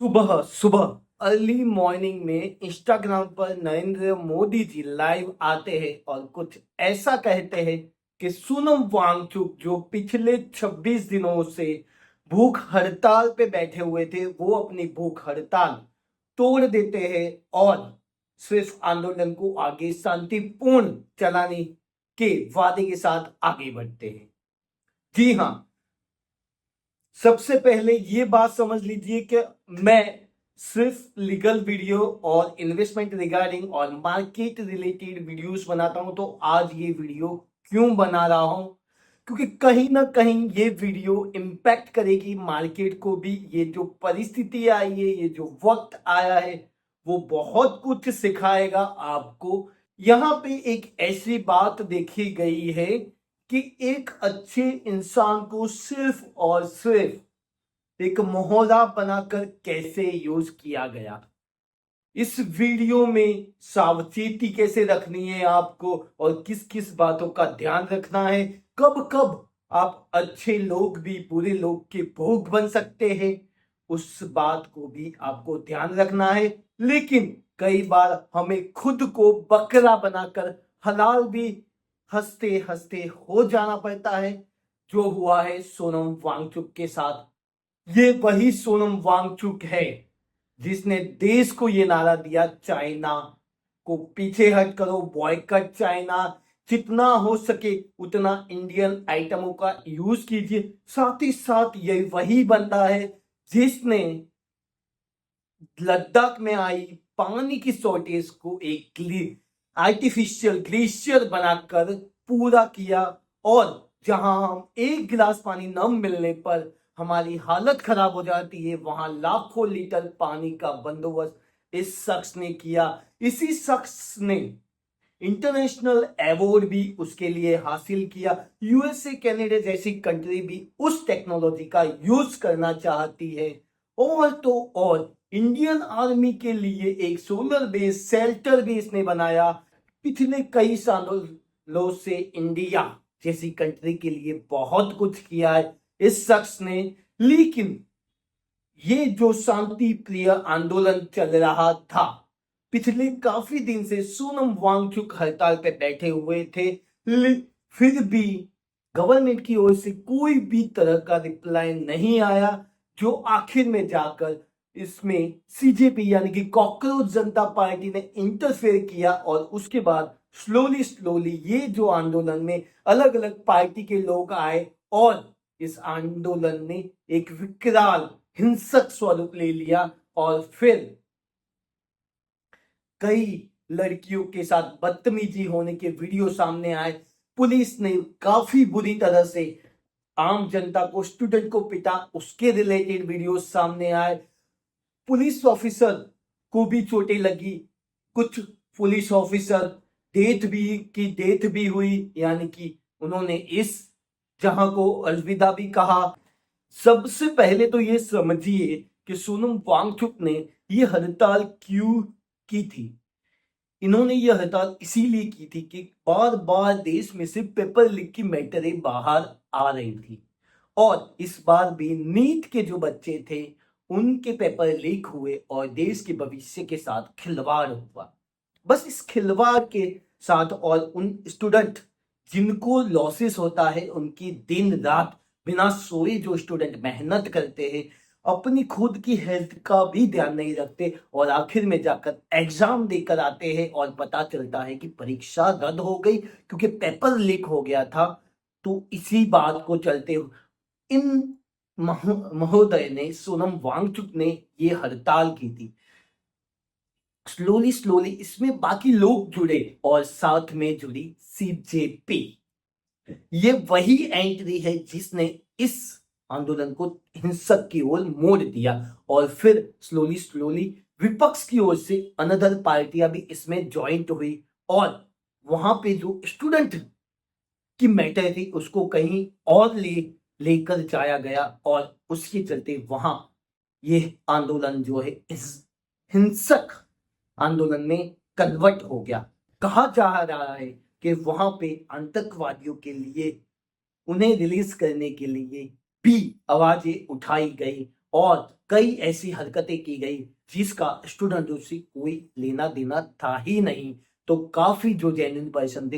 सुबह सुबह early morning में इंस्टाग्राम पर नरेंद्र मोदी जी लाइव आते हैं और कुछ ऐसा कहते हैं कि सोनम वांगचुक जो पिछले 26 दिनों से भूख हड़ताल पे बैठे हुए थे वो अपनी भूख हड़ताल तोड़ देते हैं और सिर्फ आंदोलन को आगे शांतिपूर्ण चलाने के वादे के साथ आगे बढ़ते हैं। जी हाँ, सबसे पहले ये बात समझ लीजिए कि मैं सिर्फ लीगल वीडियो और इन्वेस्टमेंट रिगार्डिंग और मार्केट रिलेटेड वीडियोस बनाता हूं। तो आज ये वीडियो क्यों बना रहा हूं? क्योंकि कहीं ना कहीं ये वीडियो इम्पैक्ट करेगी मार्केट को भी। ये जो परिस्थिति आई है, ये जो वक्त आया है, वो बहुत कुछ सिखाएगा आपको। यहाँ पे एक ऐसी बात देखी गई है कि एक अच्छे इंसान को सिर्फ और सिर्फ एक मोहरा बनाकर कैसे यूज किया गया। इस वीडियो में सावचेती कैसे रखनी है आपको और किस किस बातों का ध्यान रखना है, कब कब आप अच्छे लोग भी बुरे लोग के भोग बन सकते हैं, उस बात को भी आपको ध्यान रखना है। लेकिन कई बार हमें खुद को बकरा बनाकर हलाल भी हंसते हंसते हो जाना पड़ता है, जो हुआ है सोनम वांगचुक के साथ। ये वही सोनम वांगचुक है जिसने देश को ये नारा दिया, चाइना को पीछे हट करो, बॉयकट चाइना, जितना हो सके उतना इंडियन आइटमों का यूज कीजिए। साथ ही साथ ये वही बंदा है जिसने लद्दाख में आई पानी की शॉर्टेज को एक आर्टिफिशियल ग्लेशियर बनाकर पूरा किया। और जहां हम एक गिलास पानी न मिलने पर हमारी हालत खराब हो जाती है, वहां लाखों लीटर पानी का बंदोबस्त इस शख्स ने किया। इसी शख्स ने इंटरनेशनल अवार्ड भी उसके लिए हासिल किया। यूएसए कनाडा जैसी कंट्री भी उस टेक्नोलॉजी का यूज करना चाहती है। और तो और इंडियन आर्मी के लिए एक सोलर बेस शेल्टर भी इसने बनाया। पिछले कई सालों से इंडिया जैसी कंट्री के लिए बहुत कुछ किया है इस शख्स ने। लेकिन ये जो शांति प्रिय आंदोलन चल रहा था, पिछले काफी दिन से सोनम वांगचुक हड़ताल पे बैठे हुए थे, फिर भी गवर्नमेंट की ओर से कोई भी तरह का रिप्लाई नहीं आया, जो आखिर में जाकर इसमें सीजेपी यानी कि कॉकरोच जनता पार्टी ने इंटरफेयर किया। और उसके बाद स्लोली स्लोली ये जो आंदोलन में अलग अलग पार्टी के लोग आए और इस आंदोलन ने एक विकराल हिंसक स्वरूप ले लिया। और फिर कई लड़कियों के साथ बदतमीजी होने के वीडियो सामने आए। पुलिस ने काफी बुरी तरह से आम जनता को, स्टूडेंट को पिटा, उसके रिलेटेड वीडियो सामने आए। पुलिस ऑफिसर को भी चोटें लगी, कुछ पुलिस ऑफिसर डेथ भी हुई, यानी कि उन्होंने इस जहां को अलविदा भी कहा। सबसे पहले तो ये समझिए कि सोनम वांगचुक ने ये हड़ताल क्यों की थी। इन्होंने ये हड़ताल इसीलिए की थी कि बार बार देश में से पेपर लीक की मैटरें बाहर आ रही थी। और इस बार भी नीट के जो बच्चे थे उनके पेपर लीक हुए और देश के भविष्य के साथ खिलवाड़ हुआ। बस इस खिलवाड़ के साथ और उन स्टूडेंट जिनको लॉसेस होता है, उनकी दिन रात बिना सोए जो स्टूडेंट मेहनत करते हैं, अपनी खुद की हेल्थ का भी ध्यान नहीं रखते और आखिर में जाकर एग्जाम देकर आते हैं और पता चलता है कि परीक्षा रद्द हो गई क्योंकि पेपर लीक हो गया था। तो इसी बात को चलते इन महोदय ने, सोनम वांगचुक ने ये हड़ताल की थी। स्लोली स्लोली इसमें बाकी लोग जुड़े और साथ में जुड़ी सीजेपी। ये वही एंट्री है जिसने इस आंदोलन को हिंसक की ओर मोड़ दिया। और फिर स्लोली स्लोली विपक्ष की ओर से अनदर पार्टियां भी इसमें ज्वाइंट हुई और वहां पे जो स्टूडेंट की मैटर थी उसको कहीं और लेकर जाया गया और उसके चलते वहां ये आंदोलन जो है इस हिंसक आंदोलन में कन्वर्ट हो गया। कहा जा रहा है कि वहां पे आतंकवादियों के लिए, उन्हें रिलीज करने के लिए भी आवाजें उठाई गई और कई ऐसी हरकतें की गई जिसका स्टूडेंटों से कोई लेना देना था ही नहीं। तो काफी जो जेन्युइन पर्सन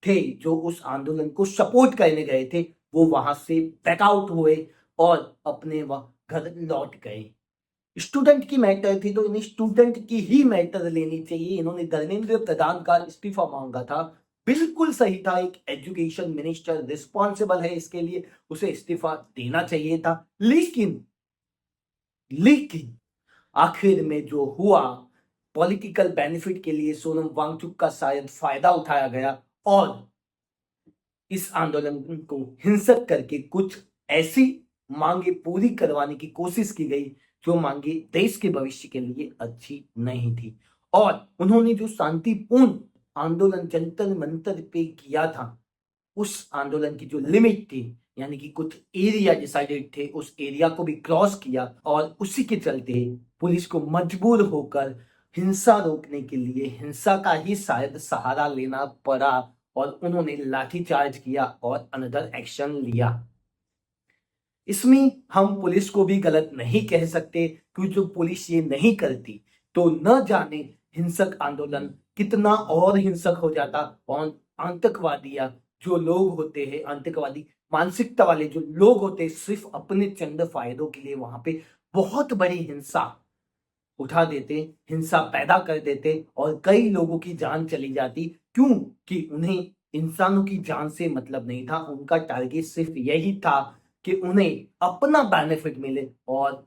थे जो उस आंदोलन को सपोर्ट करने गए थे वो वहां से बैकआउट हुए और अपने घर लौट गए। स्टूडेंट की मैटर थी तो इन स्टूडेंट की ही मैटर लेनी चाहिए। इन्होंने धर्मेंद्र प्रधान का इस्तीफा मांगा था, बिल्कुल सही था। एक एजुकेशन मिनिस्टर रिस्पॉन्सिबल है इसके लिए, उसे इस्तीफा देना चाहिए था। लेकिन आखिर में जो हुआ, पॉलिटिकल बेनिफिट के लिए सोनम वांगचुक का शायद फायदा उठाया गया और इस आंदोलन को हिंसक करके कुछ ऐसी मांगे पूरी करवाने की कोशिश की गई जो मांगे देश के भविष्य के लिए अच्छी नहीं थी। और उन्होंने जो शांतिपूर्ण आंदोलन जंतर मंतर पे किया था, उस आंदोलन की जो लिमिट थी, यानी कि कुछ एरिया डिसाइडेड थे, उस एरिया को भी क्रॉस किया और उसी के चलते पुलिस को मजबूर होकर हिंसा रोकने के लिए हिंसा का ही शायद सहारा लेना पड़ा और उन्होंने लाठीचार्ज किया और अनदर एक्शन लिया। इसमें हम पुलिस को भी गलत नहीं कह सकते, क्योंकि जो पुलिस ये नहीं करती तो न जाने हिंसक आंदोलन कितना और हिंसक हो जाता और आतंकवादियां जो लोग होते हैं, आतंकवादी मानसिकता वाले जो लोग होते हैं, सिर्फ अपने चंद फायदों के लिए वहां पे बहुत बड़ी हिंसा उठा देते, हिंसा पैदा कर देते और कई लोगों की जान चली जाती। क्यों? कि उन्हें इंसानों की जान से मतलब नहीं था, उनका टारगेट सिर्फ यही था कि उन्हें अपना बेनिफिट मिले। और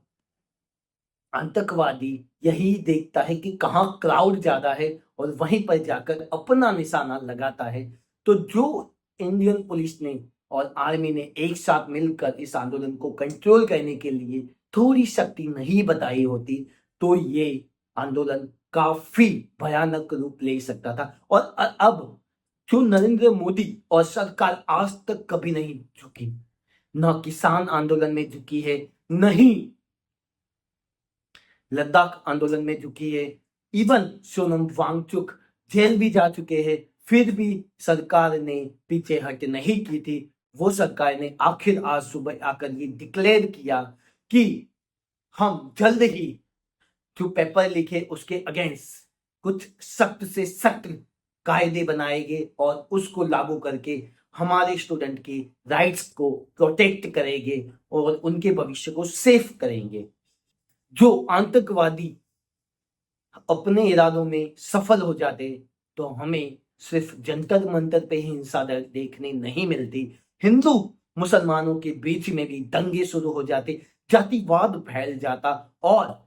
आतंकवादी यही देखता है कि कहाँ क्राउड ज्यादा है और वहीं पर जाकर अपना निशाना लगाता है। तो जो इंडियन पुलिस ने और आर्मी ने एक साथ मिलकर इस आंदोलन को कंट्रोल करने के लिए थोड़ी शक्ति नहीं बताई होती तो ये आंदोलन काफी भयानक रूप ले सकता था। और अब जो नरेंद्र मोदी और सरकार आज तक कभी नहीं झुकी, न किसान आंदोलन में झुकी है, न ही लद्दाख आंदोलन में झुकी है। इवन सोनम वांगचुक जेल भी जा चुके हैं, फिर भी सरकार ने पीछे हट नहीं की थी। वो सरकार ने आखिर आज सुबह आकर ये डिक्लेयर किया कि हम जल्द ही जो पेपर लिखे उसके अगेंस्ट कुछ सख्त से सख्त कायदे बनाएंगे और उसको लागू करके हमारे स्टूडेंट के राइट्स को प्रोटेक्ट करेंगे और उनके भविष्य को सेफ करेंगे। जो आतंकवादी अपने इरादों में सफल हो जाते तो हमें सिर्फ जंतर मंतर पे ही हिंसा देखने नहीं मिलती, हिंदू मुसलमानों के बीच में भी दंगे शुरू हो जाते, जातिवाद फैल जाता और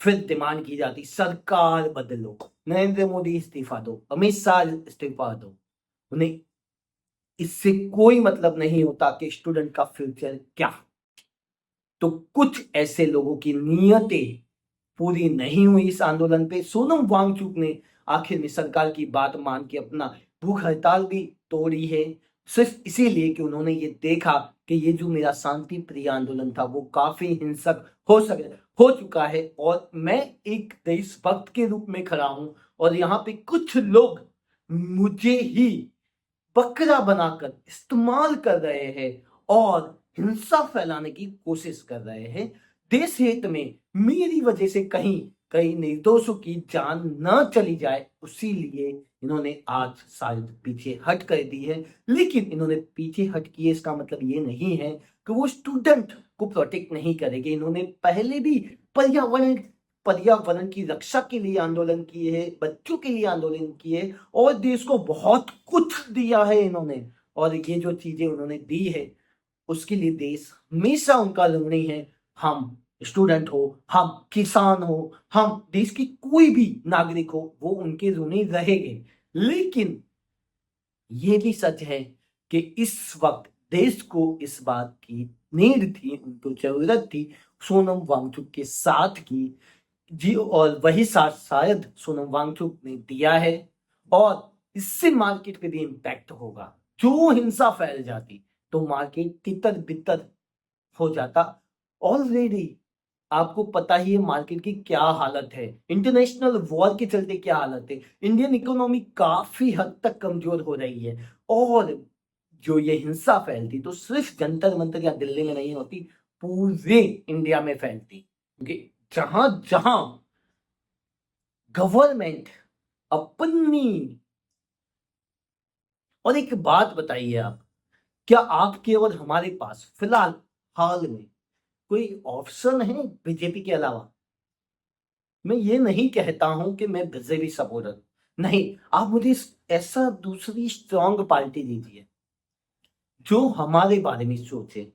फिर डिमांड की जाती सरकार बदलो, नरेंद्र मोदी इस्तीफा दो, अमित शाह इस्तीफा दो। उन्हें इससे कोई मतलब नहीं होता कि स्टूडेंट का फ्यूचर क्या। तो कुछ ऐसे लोगों की नियतें पूरी नहीं हुई इस आंदोलन पे। सोनम वांगचुक ने आखिर में सरकार की बात मान के अपना भूख हड़ताल भी तोड़ी है, सिर्फ इसीलिए कि उन्होंने ये देखा कि ये जो मेरा शांति प्रिय आंदोलन था वो काफी हिंसक हो चुका है और मैं एक देशभक्त के रूप में खड़ा हूं और यहाँ पे कुछ लोग मुझे ही बकरा बनाकर इस्तेमाल कर रहे हैं और हिंसा फैलाने की कोशिश कर रहे हैं। देश हित में मेरी वजह से कहीं कहीं निर्दोषों की जान न चली जाए, उसीलिए इन्होंने आज शायद पीछे हट कर दी है। लेकिन इन्होंने पीछे हट किए इसका मतलब ये नहीं है कि वो स्टूडेंट को प्रोटेक्ट नहीं करेंगे। इन्होंने पहले भी पर्यावरण पर्यावरण की रक्षा के लिए आंदोलन किए हैं, बच्चों के लिए आंदोलन किए और देश को बहुत कुछ दिया है इन्होंने। और ये जो चीजें उन्होंने दी है उसके लिए देश हमेशा उनका ऋणी है। हम स्टूडेंट हो, हम किसान हो, हम देश की कोई भी नागरिक हो, वो उनके ऋणी रहेंगे। लेकिन ये भी सच है कि इस वक्त देश को इस बात की नीड थी, उनको जरूरत थी सोनम वांगचुक के साथ की जी, और वही साथ शायद सोनम वांगचुक ने दिया है और इससे मार्केट पे भी इम्पैक्ट होगा। जो हिंसा फैल जाती तो मार्केट तितर बितर हो जाता। ऑलरेडी आपको पता ही है मार्केट की क्या हालत है, इंटरनेशनल वॉर के चलते क्या हालत है, इंडियन इकोनॉमी काफी हद तक कमजोर हो रही है। और जो ये हिंसा फैलती तो सिर्फ जंतर मंतर या दिल्ली में नहीं होती, पूरे इंडिया में फैलती, क्योंकि जहां जहां गवर्नमेंट अपनी, और एक बात बताइए आप, क्या आपके और हमारे पास फिलहाल हाल में कोई ऑप्शन है बीजेपी के अलावा? मैं ये नहीं कहता हूं कि मैं बीजेपी सपोर्टर, नहीं, आप मुझे ऐसा दूसरी स्ट्रांग पार्टी दीजिए जो हमारे बारे में सोचे,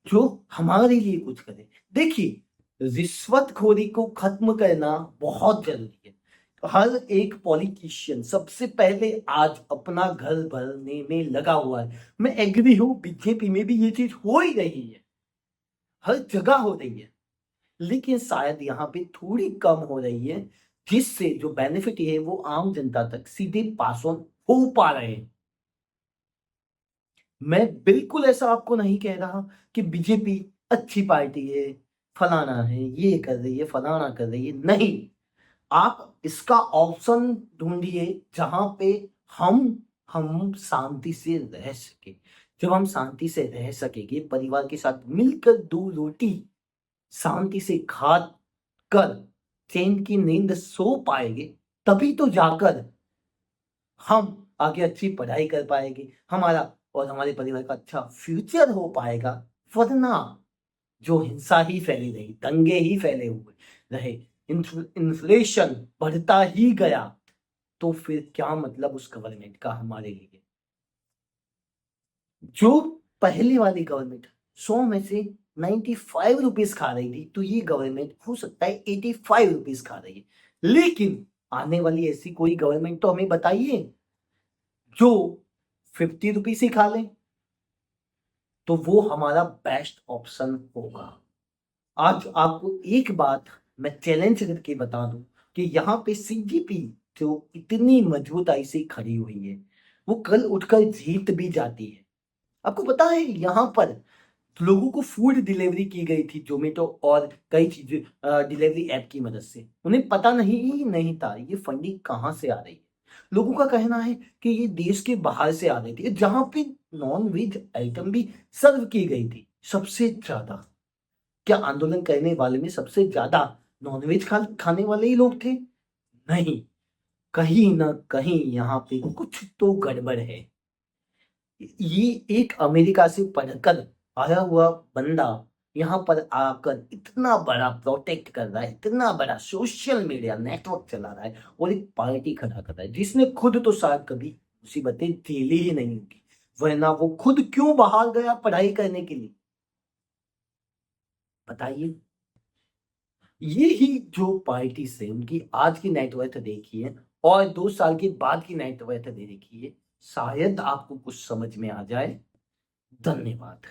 जो हमारे लिए कुछ करे। देखिए, रिश्वतखोरी को खत्म करना बहुत जरूरी है। हर एक पॉलिटिशियन सबसे पहले आज अपना घर भरने में लगा हुआ है। मैं एग्री हूं, बीजेपी में भी ये चीज हो ही रही है, हर जगह हो रही है, लेकिन शायद यहाँ पे थोड़ी कम हो रही है, जिससे जो बेनिफिट है वो आम जनता तक सीधे पास ऑन हो पा रहे हैं। मैं बिल्कुल ऐसा आपको नहीं कह रहा कि बीजेपी अच्छी पार्टी है, फलाना है, ये कर रही है, फलाना कर रही है, नहीं। आप इसका ऑप्शन ढूंढिए जहां पे हम हम शांति से रह सके। जब हम शांति से रह सकेंगे, परिवार के साथ मिलकर दो रोटी शांति से खा कर चैन की नींद सो पाएंगे, तभी तो जाकर हम आगे अच्छी पढ़ाई कर पाएंगे, हमारा और हमारे परिवार का अच्छा फ्यूचर हो पाएगा। वरना जो हिंसा ही फैली रही, दंगे ही फैले हुए रहे, इन्फ्लेशन बढ़ता ही गया, तो फिर क्या मतलब उस गवर्नमेंट का हमारे लिए? जो पहले वाली गवर्नमेंट 100 में से 95 रुपीज खा रही थी, तो ये गवर्नमेंट हो सकता है 85 रुपीज खा रही है। लेकिन आने वाली ऐसी कोई गवर्नमेंट तो हमें बताइए जो 50 रुपीज ही खा ले, तो वो हमारा बेस्ट ऑप्शन होगा। आज आपको एक बात मैं चैलेंज करके बता दूं कि यहाँ पे सीजीपी जो इतनी मजबूताई से खड़ी हुई है, वो कल उठकर जीत भी जाती है। आपको पता है, यहाँ पर लोगों को फूड डिलीवरी की गई थी जोमेटो और कई चीजें डिलीवरी ऐप की मदद से। उन्हें पता नहीं था ये फंडिंग कहाँ से आ रही है। लोगों का कहना है कि ये देश के बाहर से आ रही थी, जहां पे नॉन वेज आइटम भी सर्व की गई थी। सबसे ज्यादा, क्या आंदोलन करने वाले में सबसे ज्यादा नॉनवेज खाने वाले ही लोग थे? नहीं, कहीं ना कहीं यहाँ पे कुछ तो गड़बड़ है। ये एक अमेरिका से पढ़कर आया हुआ बंदा यहाँ पर आकर इतना बड़ा प्रोटेक्ट कर रहा है, इतना बड़ा सोशल मीडिया नेटवर्क चला रहा है और एक पार्टी खड़ा कर रहा है, जिसने खुद तो शायद कभी मुसीबतें झेली ही नहीं होगी, वरना वो खुद क्यों बाहर गया पढ़ाई करने के लिए? बताइए। ये ही जो पार्टी से उनकी आज की नेटवर्थ देखिए और 2 साल के बाद की नेटवर्थ देखिए, शायद आपको कुछ समझ में आ जाए। धन्यवाद।